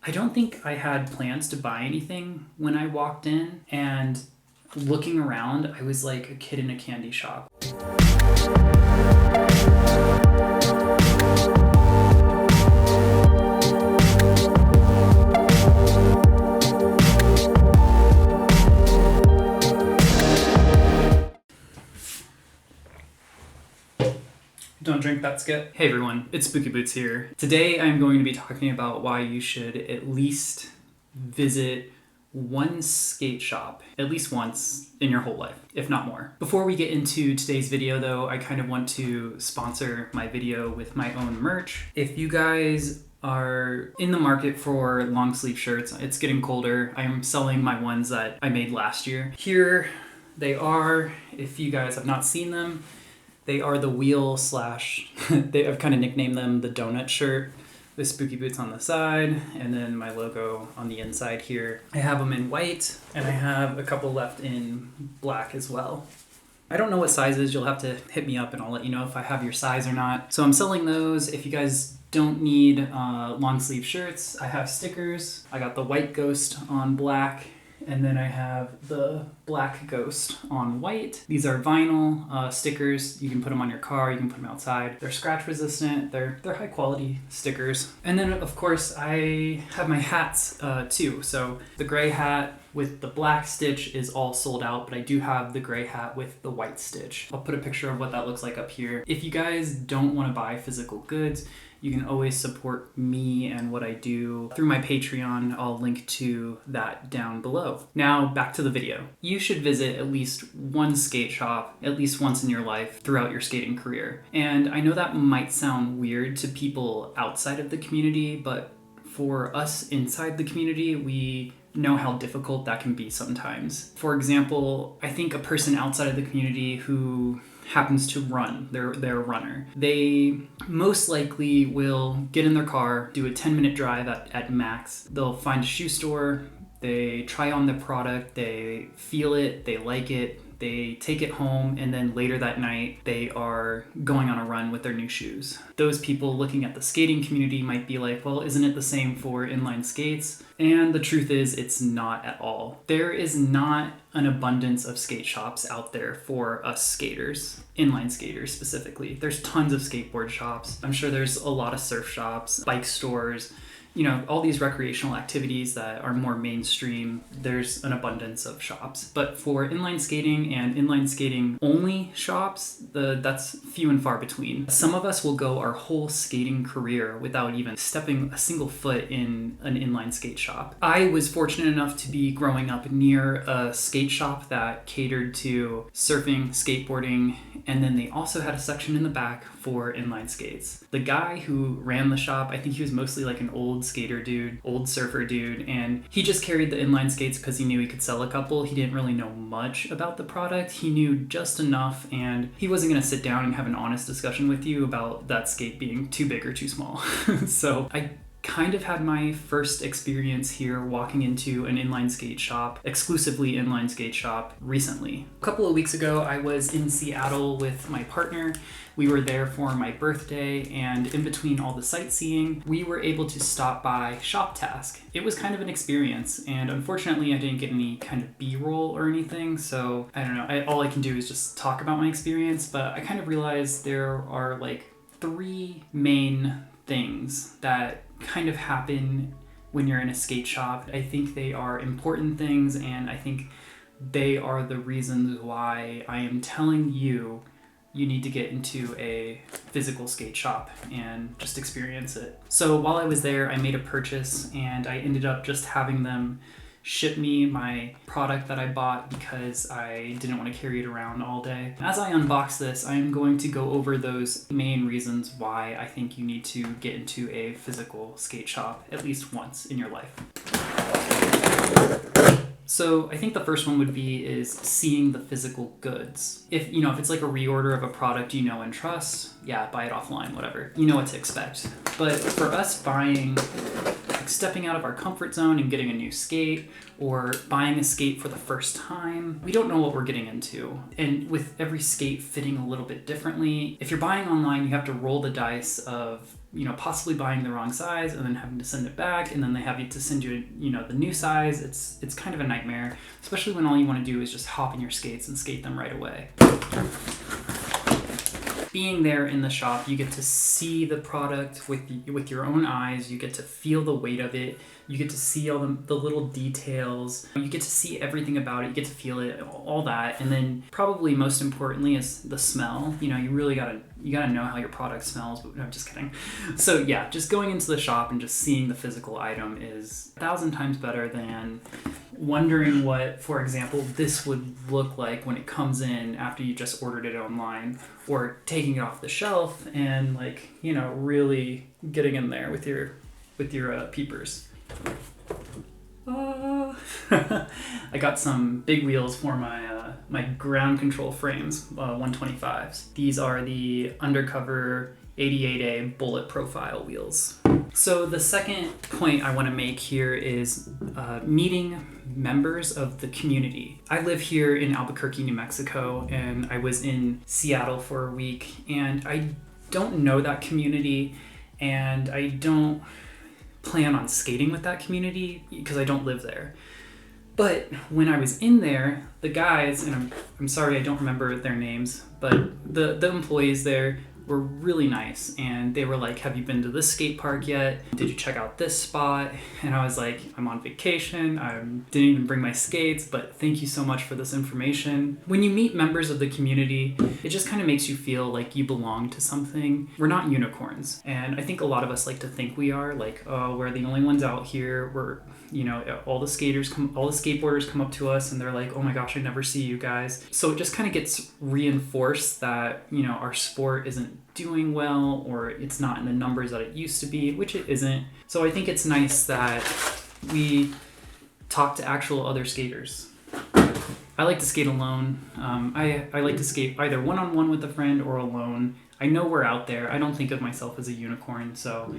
I don't think I had plans to buy anything when I walked in, and looking around, I was like a kid in a candy shop. Don't drink that, Skip. Hey everyone, it's Spooky Boots here. Today I'm going to be talking about why you should at least visit one skate shop at least once in your whole life, if not more. Before we get into today's video though, I kind of want to sponsor my video with my own merch. If you guys are in the market for long sleeve shirts, it's getting colder. I'm selling my ones that I made last year. Here they are. If you guys have not seen them, they are the wheel slash, I've kind of nicknamed them the donut shirt with Spooky Boots on the side and then my logo on the inside here. I have them in white and I have a couple left in black as well. I don't know what sizes, you'll have to hit me up and I'll let you know if I have your size or not. So I'm selling those. If you guys don't need long sleeve shirts, I have stickers. I got the white ghost on black, and then I have the black ghost on white. These are vinyl stickers. You can put them on your car, you can put them outside. They're scratch resistant, they're high quality stickers. And then of course I have my hats too. So the gray hat with the black stitch is all sold out, but I do have the gray hat with the white stitch. I'll put a picture of what that looks like up here. If you guys don't want to buy physical goods, you can always support me and what I do through my Patreon. I'll link to that down below. Now back to the video. You should visit at least one skate shop at least once in your life throughout your skating career. And I know that might sound weird to people outside of the community, but for us inside the community, we know how difficult that can be sometimes. For example, I think a person outside of the community who happens to run, they're a runner, they most likely will get in their car, do a 10-minute drive at max. They'll find a shoe store, they try on the product, they feel it, they like it, they take it home, and then later that night they are going on a run with their new shoes. Those people looking at the skating community might be like, well, isn't it the same for inline skates? And the truth is, it's not at all. There is not an abundance of skate shops out there for us skaters, inline skaters specifically. There's tons of skateboard shops. I'm sure there's a lot of surf shops, bike stores, you know, all these recreational activities that are more mainstream. There's an abundance of shops. But for inline skating and inline skating only shops, that's few and far between. Some of us will go our whole skating career without even stepping a single foot in an inline skate shop. I was fortunate enough to be growing up near a skate shop that catered to surfing, skateboarding, and then they also had a section in the back for inline skates. The guy who ran the shop, I think he was mostly like an old skater dude, old surfer dude, and he just carried the inline skates because he knew he could sell a couple. He didn't really know much about the product. He knew just enough, and he wasn't going to sit down and have an honest discussion with you about that skate being too big or too small. So I kind of had my first experience here walking into an inline skate shop, exclusively inline skate shop, recently. A couple of weeks ago, I was in Seattle with my partner. We were there for my birthday, and in between all the sightseeing, we were able to stop by Shop Task. It was kind of an experience, and unfortunately I didn't get any kind of B-roll or anything, so I don't know, all I can do is just talk about my experience, but I kind of realized there are like 3 main things that kind of happen when you're in a skate shop. I think they are important things, and I think they are the reasons why I am telling you need to get into a physical skate shop and just experience it. So while I was there, I made a purchase, and I ended up just having them ship me my product that I bought because I didn't want to carry it around all day. As I unbox this, I'm going to go over those main reasons why I think you need to get into a physical skate shop at least once in your life. So I think the first one would be is seeing the physical goods. If it's like a reorder of a product you know and trust, yeah, buy it offline, whatever. You know what to expect. But for us buying, like stepping out of our comfort zone and getting a new skate, or buying a skate for the first time, we don't know what we're getting into. And with every skate fitting a little bit differently, if you're buying online, you have to roll the dice of possibly buying the wrong size and then having to send it back, and then they have to send you, the new size. It's kind of a nightmare, especially when all you want to do is just hop in your skates and skate them right away. Being there in the shop, you get to see the product with your own eyes. You get to feel the weight of it. You get to see all the little details. You get to see everything about it. You get to feel it, all that. And then probably most importantly is the smell. You really gotta know how your product smells. But no, I'm just kidding. So yeah, just going into the shop and just seeing the physical item is 1,000 times better than wondering what, for example, this would look like when it comes in after you just ordered it online, or taking it off the shelf and really getting in there with your peepers. I got some big wheels for my ground control frames, 125s. These are the Undercover 88A bullet profile wheels. So the second point I want to make here is meeting members of the community. I live here in Albuquerque, New Mexico, and I was in Seattle for a week, and I don't know that community, and I don't plan on skating with that community because I don't live there. But when I was in there, the guys, and I'm sorry I don't remember their names, but the employees there were really nice, and they were like, have you been to this skate park yet? Did you check out this spot? And I was like, I'm on vacation. I didn't even bring my skates, but thank you so much for this information. When you meet members of the community, it just kind of makes you feel like you belong to something. We're not unicorns, and I think a lot of us like to think we are, like, oh, we're the only ones out here. We're, all the skateboarders come up to us and they're like, oh my gosh, I never see you guys. So it just kind of gets reinforced that, our sport isn't doing well, or it's not in the numbers that it used to be, which it isn't. So I think it's nice that we talk to actual other skaters. I like to skate alone. I like to skate either one-on-one with a friend or alone. I know we're out there. I don't think of myself as a unicorn. So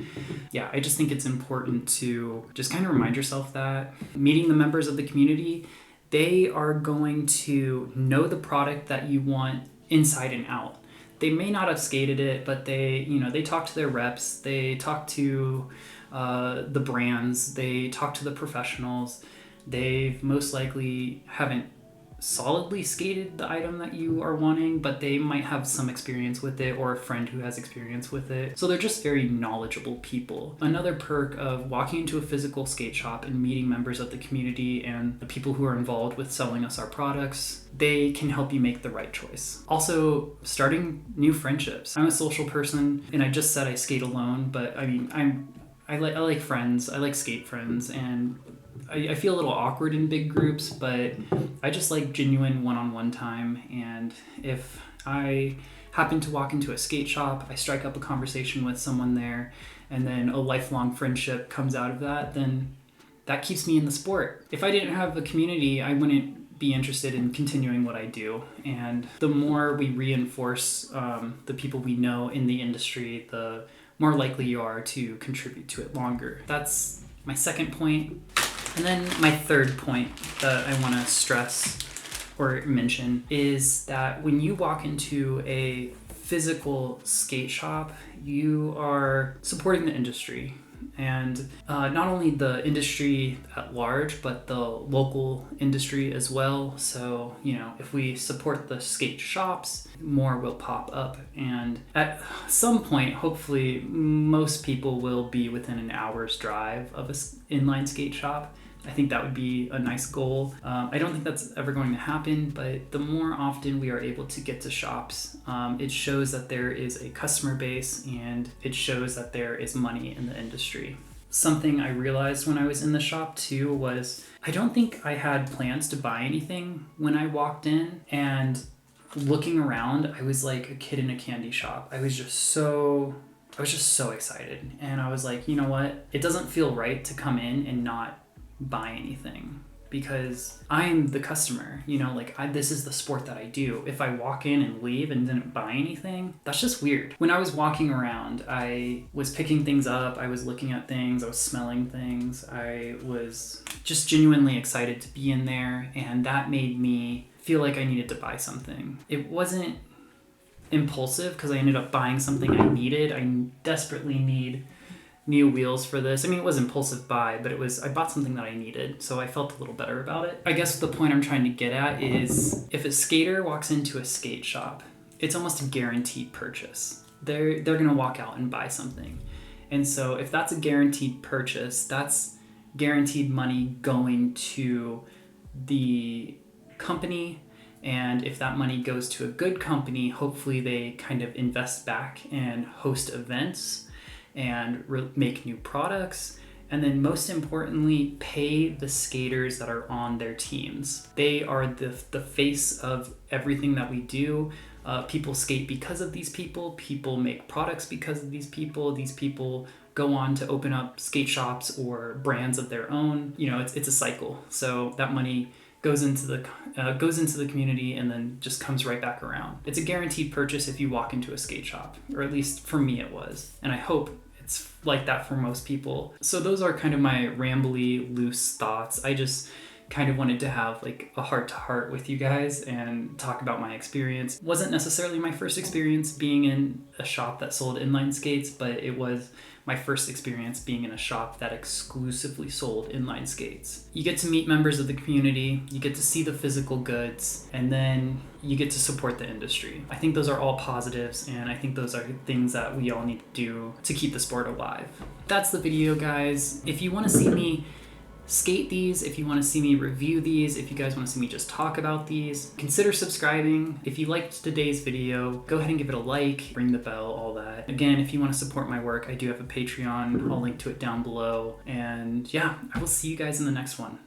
yeah, I just think it's important to just kind of remind yourself that meeting the members of the community, they are going to know the product that you want inside and out. They may not have skated it, but they talk to their reps, they talk to the brands, they talk to the professionals. They've most likely haven't solidly skated the item that you are wanting, but they might have some experience with it, or a friend who has experience with it. So they're just very knowledgeable people. Another perk of walking into a physical skate shop and meeting members of the community and the people who are involved with selling us our products, they can help you make the right choice. Also, starting new friendships. I'm a social person, and I just said I skate alone, but I mean, I like friends. I like skate friends, and I feel a little awkward in big groups, but I just like genuine one-on-one time. And if I happen to walk into a skate shop, I strike up a conversation with someone there, and then a lifelong friendship comes out of that, then that keeps me in the sport. If I didn't have a community, I wouldn't be interested in continuing what I do. And the more we reinforce the people we know in the industry, the more likely you are to contribute to it longer. That's my second point. And then my third point that I want to stress or mention is that when you walk into a physical skate shop, you are supporting the industry. And not only the industry at large, but the local industry as well. So, if we support the skate shops, more will pop up. And at some point, hopefully, most people will be within an hour's drive of an inline skate shop. I think that would be a nice goal. I don't think that's ever going to happen, but the more often we are able to get to shops, it shows that there is a customer base, and it shows that there is money in the industry. Something I realized when I was in the shop too was I don't think I had plans to buy anything when I walked in, and looking around, I was like a kid in a candy shop. I was just so excited, and I was like, you know what? It doesn't feel right to come in and not buy anything, because I'm the customer, this is the sport that I do. If I walk in and leave and didn't buy anything, that's just weird. When I was walking around, I was picking things up, I was looking at things, I was smelling things, I was just genuinely excited to be in there, and that made me feel like I needed to buy something. It wasn't impulsive because I ended up buying something I needed. I desperately need new wheels for this. I mean, it was impulsive buy, but I bought something that I needed, so I felt a little better about it. I guess the point I'm trying to get at is if a skater walks into a skate shop, it's almost a guaranteed purchase. They're gonna walk out and buy something. And so if that's a guaranteed purchase, that's guaranteed money going to the company. And if that money goes to a good company, hopefully they kind of invest back and host events and make new products, and then most importantly, pay the skaters that are on their teams. They are the face of everything that we do. People skate because of these people. People make products because of these people. These people go on to open up skate shops or brands of their own. You know, it's a cycle. So that money goes into the community and then just comes right back around. It's a guaranteed purchase if you walk into a skate shop, or at least for me it was. And I hope it's like that for most people. So those are kind of my rambly, loose thoughts. I just kind of wanted to have like a heart-to-heart with you guys and talk about my experience. It wasn't necessarily my first experience being in a shop that sold inline skates, but it was my first experience being in a shop that exclusively sold inline skates. You get to meet members of the community, you get to see the physical goods, and then you get to support the industry. I think those are all positives, and I think those are things that we all need to do to keep the sport alive. That's the video, guys. If you want to see me skate these, if you want to see me review these, if you guys want to see me just talk about these, consider subscribing. If you liked today's video, go ahead and give it a like, ring the bell, all that. Again, if you want to support my work, I do have a Patreon. I'll link to it down below. And yeah, I will see you guys in the next one.